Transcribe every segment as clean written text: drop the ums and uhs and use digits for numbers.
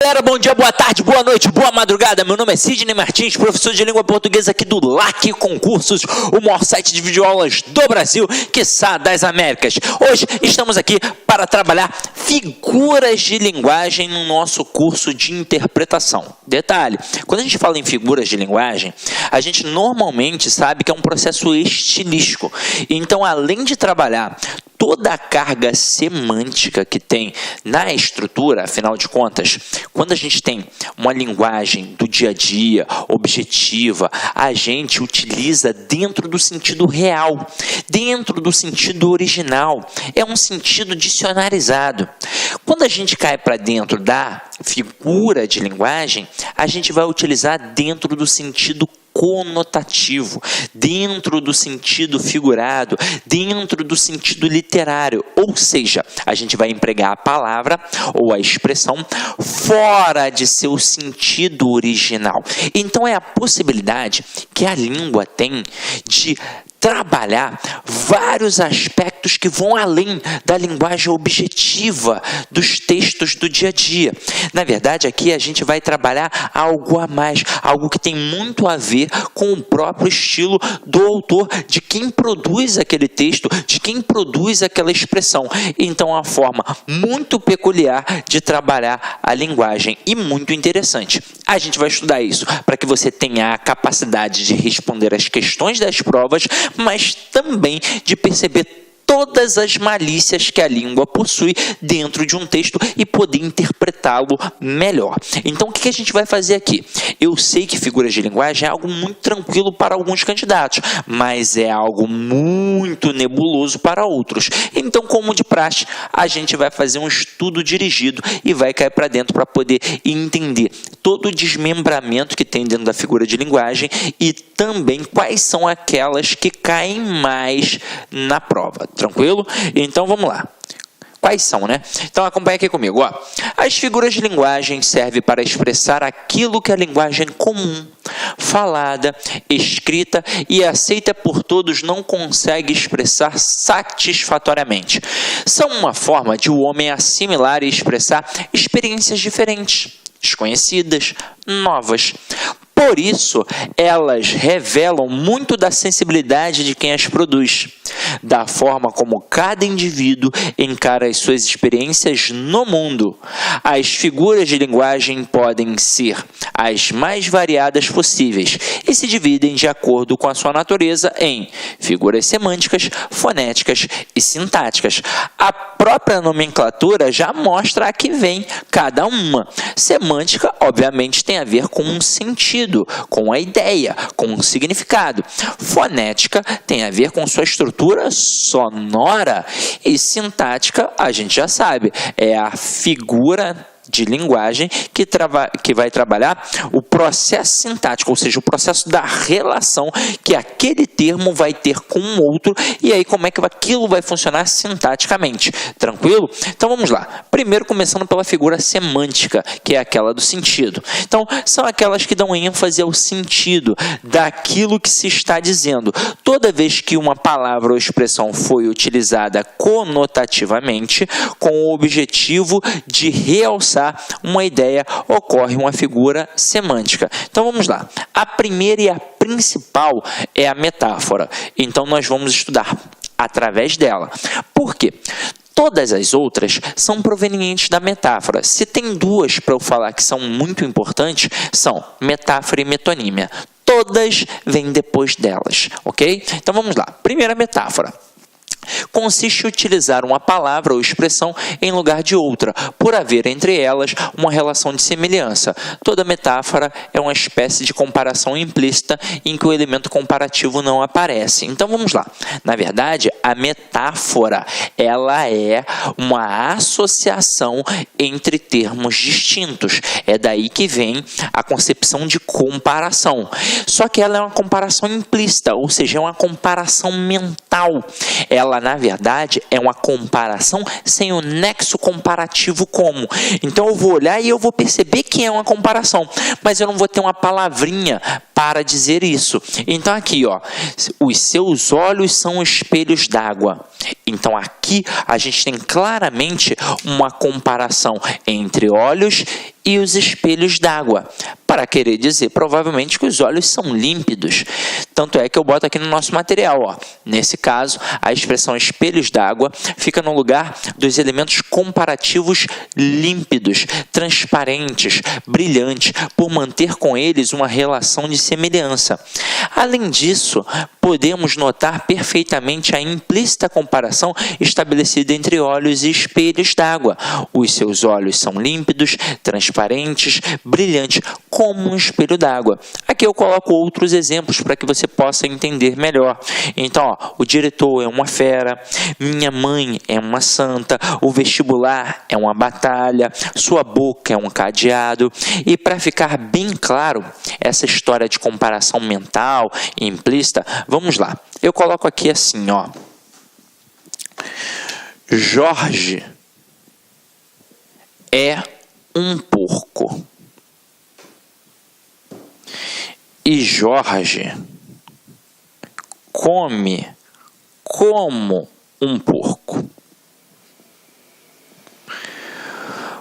Galera, bom dia, boa tarde, boa noite, boa madrugada. Meu nome é Sidney Martins, professor de língua portuguesa aqui do LAC Concursos, o maior site de videoaulas do Brasil, quiçá das Américas. Hoje estamos aqui para trabalhar figuras de linguagem no nosso curso de interpretação. Detalhe, quando a gente fala em figuras de linguagem, a gente normalmente sabe que é um processo estilístico. Então, além de trabalhar toda a carga semântica que tem na estrutura, afinal de contas, quando a gente tem uma linguagem do dia a dia, objetiva, a gente utiliza dentro do sentido real, dentro do sentido original, é um sentido dicionarizado. Quando a gente cai para dentro da figura de linguagem, a gente vai utilizar dentro do sentido conotativo, dentro do sentido figurado, dentro do sentido literário, ou seja, a gente vai empregar a palavra ou a expressão fora de seu sentido original. Então é a possibilidade que a língua tem de trabalhar vários aspectos que vão além da linguagem objetiva dos textos do dia a dia. Na verdade, aqui a gente vai trabalhar algo a mais, algo que tem muito a ver com o próprio estilo do autor, de quem produz aquele texto, de quem produz aquela expressão. Então, é uma forma muito peculiar de trabalhar a linguagem e muito interessante. A gente vai estudar isso para que você tenha a capacidade de responder as questões das provas, mas também de perceber todas as malícias que a língua possui dentro de um texto e poder interpretá-lo melhor. Então, o que a gente vai fazer aqui? Eu sei que figuras de linguagem é algo muito tranquilo para alguns candidatos, mas é algo muito nebuloso para outros. Então, como de praxe, a gente vai fazer um estudo dirigido e vai cair para dentro para poder entender todo o desmembramento que tem dentro da figura de linguagem e também quais são aquelas que caem mais na prova. Tranquilo? Então, vamos lá. Quais são, né? Então, acompanha aqui comigo. Ó. As figuras de linguagem servem para expressar aquilo que a linguagem comum, falada, escrita e aceita por todos não consegue expressar satisfatoriamente. São uma forma de o homem assimilar e expressar experiências diferentes, desconhecidas, novas. Por isso, elas revelam muito da sensibilidade de quem as produz, da forma como cada indivíduo encara as suas experiências no mundo. As figuras de linguagem podem ser as mais variadas possíveis e se dividem de acordo com a sua natureza em figuras semânticas, fonéticas e sintáticas. A própria nomenclatura já mostra a que vem cada uma. Semântica, obviamente, tem a ver com um sentido, com a ideia, com um significado. Fonética tem a ver com sua estrutura sonora e sintática, a gente já sabe, é a figura de linguagem que vai trabalhar o processo sintático, ou seja, o processo da relação que aquele termo vai ter com o outro e aí como é que aquilo vai funcionar sintaticamente. Tranquilo? Então vamos lá. Primeiro começando pela figura semântica, que é aquela do sentido. Então são aquelas que dão ênfase ao sentido daquilo que se está dizendo. Toda vez que uma palavra ou expressão foi utilizada conotativamente com o objetivo de realçar uma ideia, ocorre uma figura semântica. Então vamos lá. A primeira e a principal é a metáfora. Então nós vamos estudar através dela. Por quê? Todas as outras são provenientes da metáfora. Se tem duas para eu falar que são muito importantes, são metáfora e metonímia. Todas vêm depois delas, ok? Então vamos lá. Primeira metáfora. Consiste em utilizar uma palavra ou expressão em lugar de outra, por haver entre elas uma relação de semelhança. Toda metáfora é uma espécie de comparação implícita em que o elemento comparativo não aparece. Então vamos lá. Na verdade, a metáfora ela é uma associação entre termos distintos. É daí que vem a concepção de comparação. Só que ela é uma comparação implícita, ou seja, é uma comparação mental. Ela ela na verdade é uma comparação sem o nexo comparativo como. Então eu vou olhar e eu vou perceber que é uma comparação, mas eu não vou ter uma palavrinha para dizer isso. Então aqui, ó, os seus olhos são espelhos d'água. Então aqui a gente tem claramente uma comparação entre olhos e os espelhos d'água, para querer dizer provavelmente que os olhos são límpidos. Tanto é que eu boto aqui no nosso material, ó. Nesse caso, a expressão espelhos d'água fica no lugar dos elementos comparativos límpidos, transparentes, brilhantes, por manter com eles uma relação de semelhança. Além disso, podemos notar perfeitamente a implícita comparação estabelecida entre olhos e espelhos d'água. Os seus olhos são límpidos, transparentes, brilhantes, como um espelho d'água. Aqui eu coloco outros exemplos para que você possa entender melhor. Então, ó, o diretor é uma fera, minha mãe é uma santa, o vestibular é uma batalha, sua boca é um cadeado. E para ficar bem claro essa história de comparação mental e implícita, vamos lá. Eu coloco aqui assim, ó. Jorge é um porco. E Jorge come como um porco.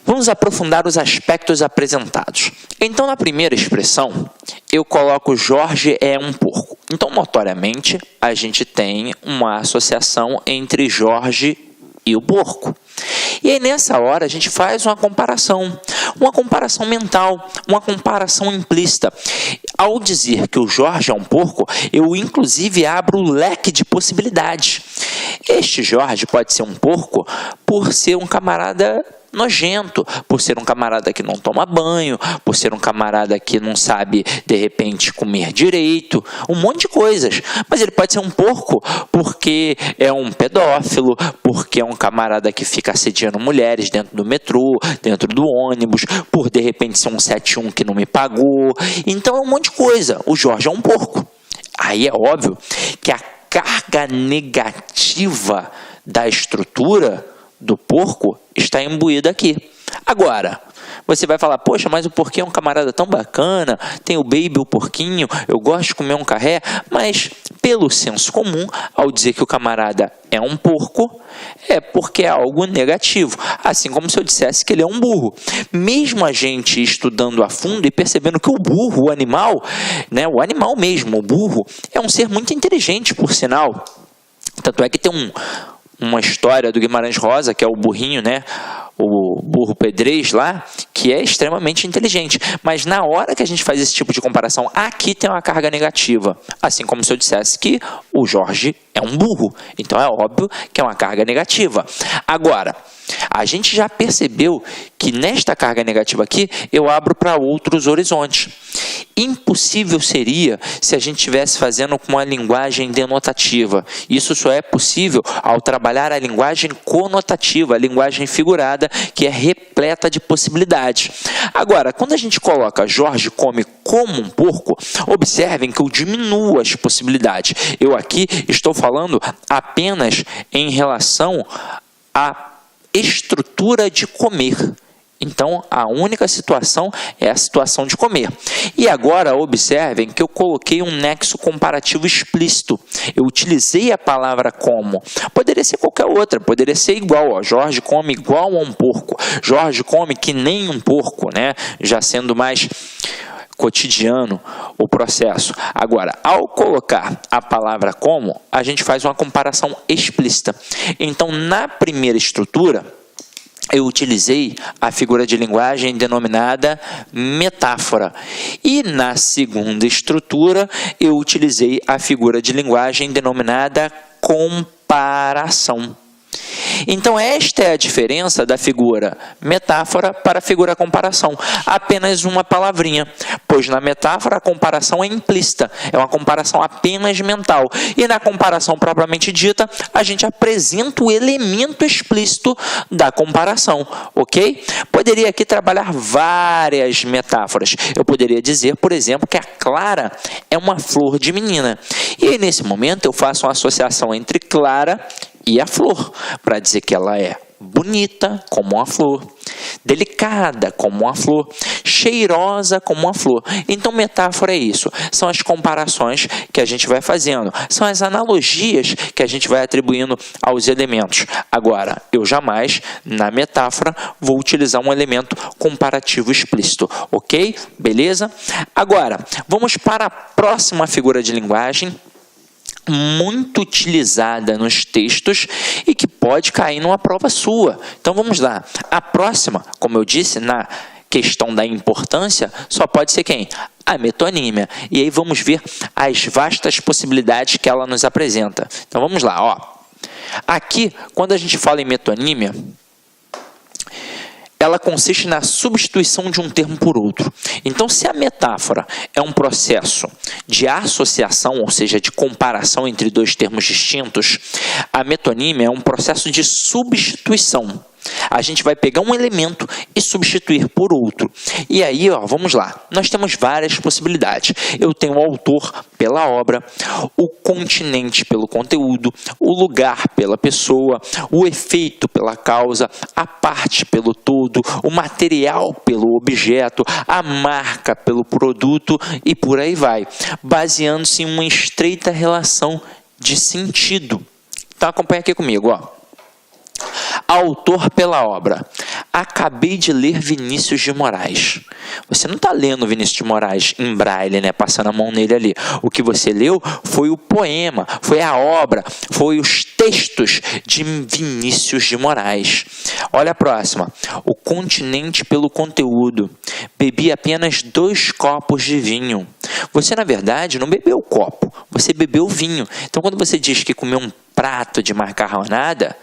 Vamos aprofundar os aspectos apresentados. Então, na primeira expressão, eu coloco Jorge é um porco. Então, notoriamente, a gente tem uma associação entre Jorge e o porco. E aí, nessa hora, a gente faz uma comparação mental, uma comparação implícita. Ao dizer que o Jorge é um porco, eu, inclusive, abro o leque de possibilidades. Este Jorge pode ser um porco por ser um camarada nojento, por ser um camarada que não toma banho, por ser um camarada que não sabe, de repente, comer direito, um monte de coisas. Mas ele pode ser um porco porque é um pedófilo, porque é um camarada que fica assediando mulheres dentro do metrô, dentro do ônibus, por, de repente, ser um 71 que não me pagou. Então, é um monte de coisa. O Jorge é um porco. Aí é óbvio que a carga negativa da estrutura do porco está imbuída aqui. Agora, você vai falar, poxa, mas o porquinho é um camarada tão bacana, tem o baby, o porquinho, eu gosto de comer um carré, mas pelo senso comum, ao dizer que o camarada é um porco, é porque é algo negativo. Assim como se eu dissesse que ele é um burro. Mesmo a gente estudando a fundo e percebendo que o burro, o animal, né, o animal mesmo, o burro, é um ser muito inteligente, por sinal. Tanto é que tem uma história do Guimarães Rosa, que é o burrinho, né? O burro pedrez lá, que é extremamente inteligente. Mas na hora que a gente faz esse tipo de comparação, aqui tem uma carga negativa. Assim como se eu dissesse que o Jorge é um burro. Então é óbvio que é uma carga negativa. Agora, a gente já percebeu que nesta carga negativa aqui, eu abro para outros horizontes. Impossível seria se a gente estivesse fazendo com uma linguagem denotativa. Isso só é possível ao trabalhar a linguagem conotativa, a linguagem figurada, que é repleta de possibilidades. Agora, quando a gente coloca Jorge come como um porco, observem que eu diminuo as possibilidades. Eu aqui estou falando apenas em relação à estrutura de comer. Então, a única situação é a situação de comer. E agora, observem que eu coloquei um nexo comparativo explícito. Eu utilizei a palavra como. Poderia ser qualquer outra, poderia ser igual. Ó. Jorge come igual a um porco. Jorge come que nem um porco, né? Já sendo mais cotidiano o processo. Agora, ao colocar a palavra como, a gente faz uma comparação explícita. Então, na primeira estrutura, eu utilizei a figura de linguagem denominada metáfora. E na segunda estrutura, eu utilizei a figura de linguagem denominada comparação. Então, esta é a diferença da figura metáfora para a figura comparação. Apenas uma palavrinha, pois na metáfora a comparação é implícita, é uma comparação apenas mental. E na comparação propriamente dita, a gente apresenta o elemento explícito da comparação, ok? Poderia aqui trabalhar várias metáforas. Eu poderia dizer, por exemplo, que a Clara é uma flor de menina. E aí, nesse momento, eu faço uma associação entre Clara e a flor, para dizer que ela é bonita como uma flor, delicada como uma flor, cheirosa como uma flor. Então, metáfora é isso. São as comparações que a gente vai fazendo. São as analogias que a gente vai atribuindo aos elementos. Agora, eu jamais, na metáfora, vou utilizar um elemento comparativo explícito. Ok? Beleza? Agora, vamos para a próxima figura de linguagem, muito utilizada nos textos e que pode cair numa prova sua. Então vamos lá. A próxima, como eu disse, na questão da importância, só pode ser quem? A metonímia. E aí vamos ver as vastas possibilidades que ela nos apresenta. Então vamos lá. Ó. Aqui, quando a gente fala em metonímia, ela consiste na substituição de um termo por outro. Então, se a metáfora é um processo de associação, ou seja, de comparação entre dois termos distintos, a metonímia é um processo de substituição. A gente vai pegar um elemento e substituir por outro. E aí, ó, vamos lá. Nós temos várias possibilidades. Eu tenho o autor pela obra, o continente pelo conteúdo, o lugar pela pessoa, o efeito pela causa, a parte pelo todo, o material pelo objeto, a marca pelo produto e por aí vai, baseando-se em uma estreita relação de sentido. Então, acompanha aqui comigo, ó. Autor pela obra. Acabei de ler Vinícius de Moraes. Você não está lendo Vinícius de Moraes em braille, né? Passando a mão nele ali. O que você leu foi o poema, foi a obra, foi os textos de Vinícius de Moraes. Olha a próxima. O continente pelo conteúdo. Bebi apenas 2 copos de vinho. Você, na verdade, não bebeu o copo, você bebeu o vinho. Então, quando você diz que comeu um prato de macarronada,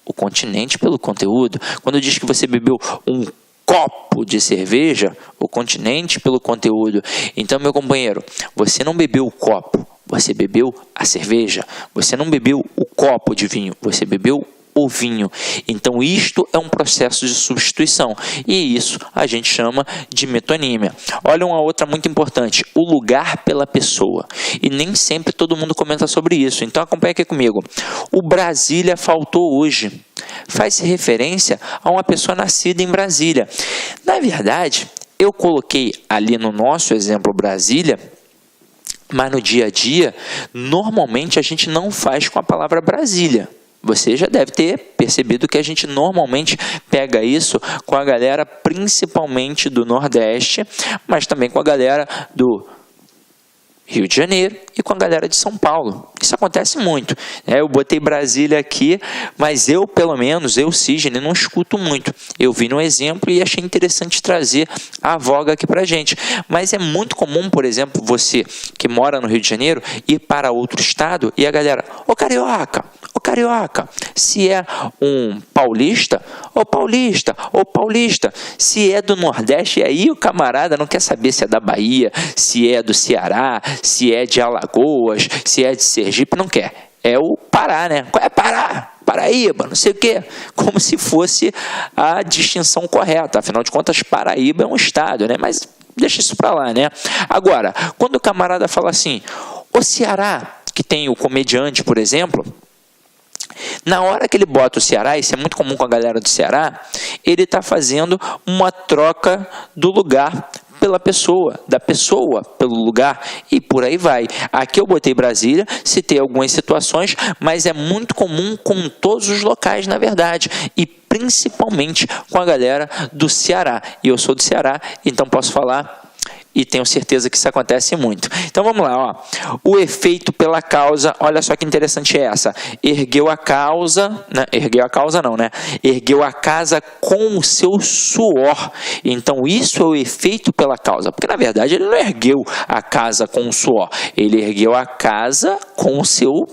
o continente pelo conteúdo. Quando diz que você bebeu um copo de cerveja, o continente pelo conteúdo. Então, meu companheiro, você não bebeu o copo, você bebeu a cerveja. Você não bebeu o copo de vinho, você bebeu o vinho. Então, isto é um processo de substituição. E isso a gente chama de metonímia. Olha uma outra muito importante. O lugar pela pessoa. E nem sempre todo mundo comenta sobre isso. Então, acompanha aqui comigo. O Brasília faltou hoje. Faz referência a uma pessoa nascida em Brasília. Na verdade, eu coloquei ali no nosso exemplo Brasília, mas no dia a dia, normalmente a gente não faz com a palavra Brasília. Você já deve ter percebido que a gente normalmente pega isso com a galera principalmente do Nordeste, mas também com a galera do Rio de Janeiro e com a galera de São Paulo. Isso acontece muito. Eu botei Brasília aqui, mas eu, pelo menos, Sidney, não escuto muito. Eu vi no exemplo e achei interessante trazer a voga aqui pra gente. Mas é muito comum, por exemplo, você que mora no Rio de Janeiro ir para outro estado e a galera, ô carioca, se é um paulista, ô paulista, se é do Nordeste, e aí o camarada não quer saber se é da Bahia, se é do Ceará, se é de Alagoas, se é de Sergipe, não quer. É o Pará, né? Qual é Pará? Paraíba, não sei o quê. Como se fosse a distinção correta. Afinal de contas, Paraíba é um estado, né? Mas deixa isso pra lá, né? Agora, quando o camarada fala assim, o Ceará, que tem o comediante, por exemplo, na hora que ele bota o Ceará, isso é muito comum com a galera do Ceará, ele está fazendo uma troca do lugar pela pessoa, da pessoa pelo lugar e por aí vai. Aqui eu botei Brasília, citei algumas situações, mas é muito comum com todos os locais, na verdade, e principalmente com a galera do Ceará. E eu sou do Ceará, então posso falar e tenho certeza que isso acontece muito. Então vamos lá, ó. O efeito pela causa, olha só que interessante é essa. Ergueu a causa, né? Ergueu a casa com o seu suor. Então isso é o efeito pela causa, porque na verdade ele não ergueu a casa com o suor, ele ergueu a casa com o seu,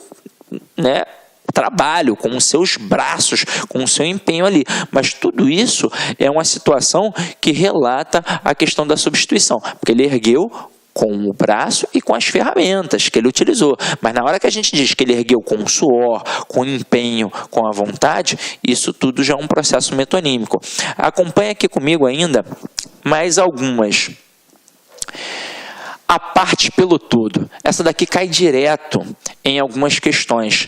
né, trabalho, com os seus braços, com o seu empenho ali. Mas tudo isso é uma situação que relata a questão da substituição, porque ele ergueu com o braço e com as ferramentas que ele utilizou. Mas na hora que a gente diz que ele ergueu com o suor, com o empenho, com a vontade, isso tudo já é um processo metonímico. Acompanha aqui comigo ainda mais algumas. a parte pelo todo. Essa daqui cai direto em algumas questões.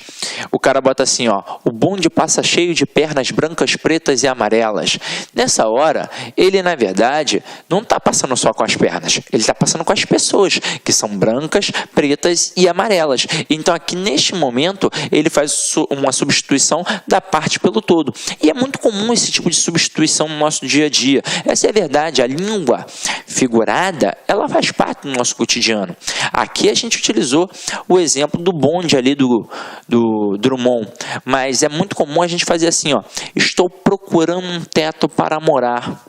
O cara bota assim, ó, o bonde passa cheio de pernas brancas, pretas e amarelas. Nessa hora, ele na verdade não está passando só com as pernas, ele está passando com as pessoas, que são brancas, pretas e amarelas. Então aqui neste momento, ele faz uma substituição da parte pelo todo. E é muito comum esse tipo de substituição no nosso dia a dia. Essa é a verdade, a língua figurada, ela faz parte do nosso cotidiano. Aqui a gente utilizou o exemplo do bonde ali do Drummond, mas é muito comum a gente fazer assim, ó, estou procurando um teto para morar.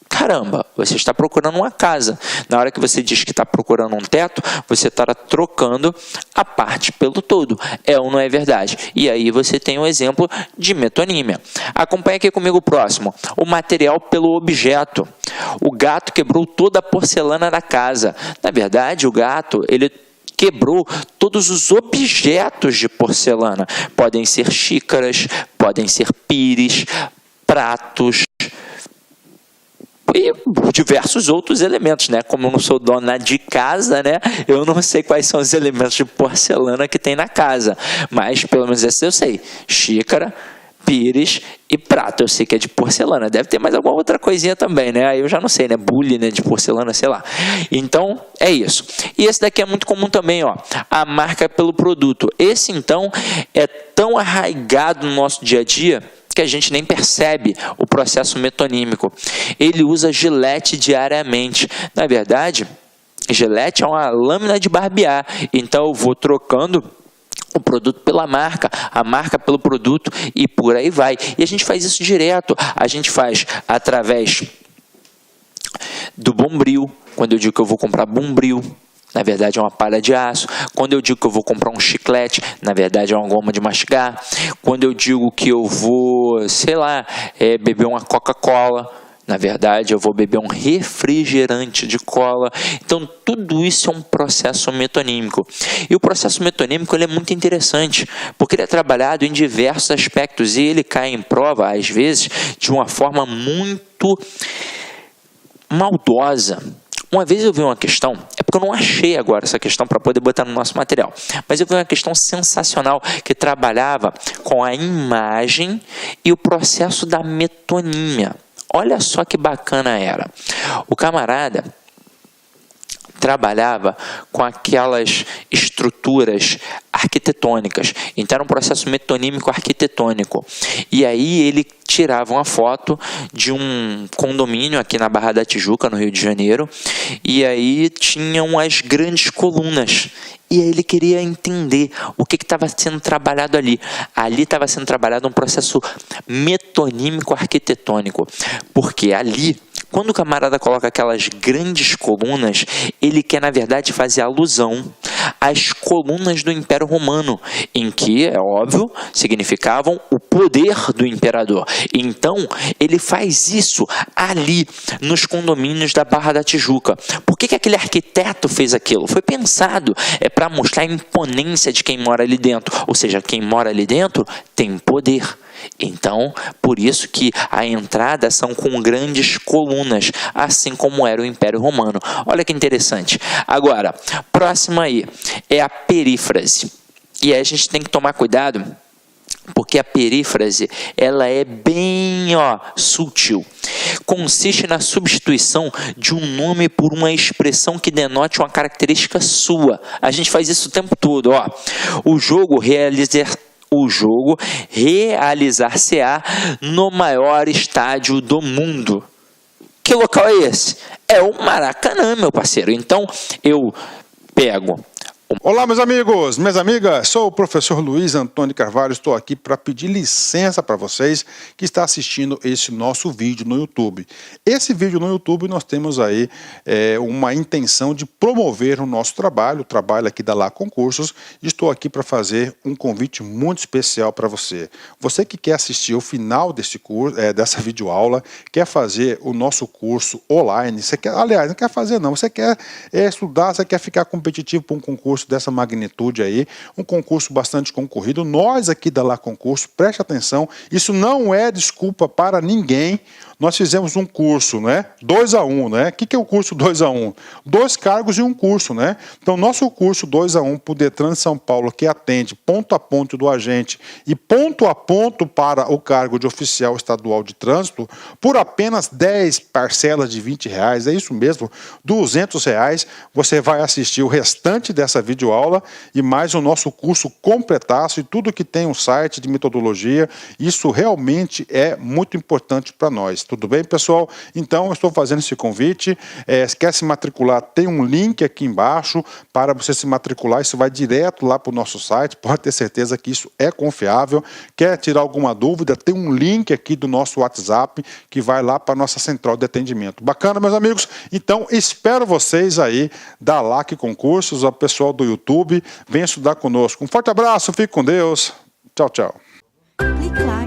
Caramba, você está procurando uma casa. Na hora que você diz que está procurando um teto, você está trocando a parte pelo todo. É ou não é verdade? E aí você tem um exemplo de metonímia. Acompanhe aqui comigo o próximo. O material pelo objeto. O gato quebrou toda a porcelana da casa. Na verdade, o gato, ele quebrou todos os objetos de porcelana. Podem ser xícaras, podem ser pires, pratos e diversos outros elementos, né? Como eu não sou dona de casa, né? Eu não sei quais são os elementos de porcelana que tem na casa, mas pelo menos esse eu sei: xícara, pires e prato. Eu sei que é de porcelana. Deve ter mais alguma outra coisinha também, né? Aí eu já não sei, né? Bule, né? De porcelana, sei lá. Então, é isso. E esse daqui é muito comum também, ó. A marca pelo produto. Esse, então, é tão arraigado no nosso dia a dia que a gente nem percebe o processo metonímico. Ele usa gilete diariamente. Na verdade, gilete é uma lâmina de barbear. Então, eu vou trocando o produto pela marca, a marca pelo produto e por aí vai. E a gente faz isso direto. A gente faz através do Bombril. Quando eu digo que eu vou comprar Bombril, na verdade é uma palha de aço. Quando eu digo que eu vou comprar um chiclete, na verdade é uma goma de mastigar. Quando eu digo que eu vou, sei lá, beber uma Coca-Cola, na verdade eu vou beber um refrigerante de cola. Então tudo isso é um processo metonímico. E o processo metonímico ele é muito interessante, porque ele é trabalhado em diversos aspectos e ele cai em prova, às vezes, de uma forma muito maldosa. Uma vez eu vi uma questão, é porque eu não achei agora essa questão para poder botar no nosso material, mas eu vi uma questão sensacional que trabalhava com a imagem e o processo da metonímia. Olha só que bacana era. O camarada trabalhava com aquelas estruturas arquitetônicas. Então era um processo metonímico arquitetônico. E aí ele tirava uma foto de um condomínio aqui na Barra da Tijuca, no Rio de Janeiro, e aí tinham as grandes colunas. E aí ele queria entender o que estava sendo trabalhado ali. Ali estava sendo trabalhado um processo metonímico arquitetônico, porque ali, quando o camarada coloca aquelas grandes colunas, ele quer, na verdade, fazer alusão às colunas do Império Romano, em que, é óbvio, significavam o poder do imperador. Então, ele faz isso ali, nos condomínios da Barra da Tijuca. Por que aquele arquiteto fez aquilo? Foi pensado, para mostrar a imponência de quem mora ali dentro. Ou seja, quem mora ali dentro tem poder. Então, por isso que a entrada são com grandes colunas, assim como era o Império Romano. Olha que interessante. Agora, próxima aí é a perífrase. E aí a gente tem que tomar cuidado, porque a perífrase, ela é bem sutil. Consiste na substituição de um nome por uma expressão que denote uma característica sua. A gente faz isso o tempo todo. O jogo realizar-se-á no maior estádio do mundo. Que local é esse? É o Maracanã, meu parceiro. Então, eu pego... Olá, meus amigos, minhas amigas, sou o professor Luiz Antônio Carvalho, estou aqui para pedir licença para vocês que estão assistindo esse nosso vídeo no YouTube. Esse vídeo no YouTube nós temos aí uma intenção de promover o nosso trabalho, o trabalho aqui da Lá Concursos, e estou aqui para fazer um convite muito especial para você. Você que quer assistir o final desse curso, dessa videoaula, quer fazer o nosso curso online, você quer, aliás, não quer fazer não, você quer estudar, você quer ficar competitivo para um concurso dessa magnitude aí, um concurso bastante concorrido. Nós aqui da Lá Concurso, preste atenção, isso não é desculpa para ninguém. nós fizemos um curso, né? 2 a 1, né? O que é o curso 2 a 1? 2 cargos e um curso, né? Então, nosso curso 2 a 1 para o Detran de São Paulo, que atende ponto a ponto do agente e ponto a ponto para o cargo de oficial estadual de trânsito, por apenas 10 parcelas de R$20, é isso mesmo, R$200, você vai assistir o restante dessa videoaula e mais o nosso curso completaço e tudo que tem um site de metodologia. Isso realmente é muito importante para nós. Tudo bem, pessoal? Então, eu estou fazendo esse convite. Quer se matricular? Tem um link aqui embaixo para você se matricular. Isso vai direto lá para o nosso site. Pode ter certeza que isso é confiável. Quer tirar alguma dúvida? Tem um link aqui do nosso WhatsApp que vai lá para a nossa central de atendimento. Bacana, meus amigos? Então, espero vocês aí da LAC Concursos, o pessoal do YouTube. Venha estudar conosco. Um forte abraço, fique com Deus. Tchau, tchau. Clique lá.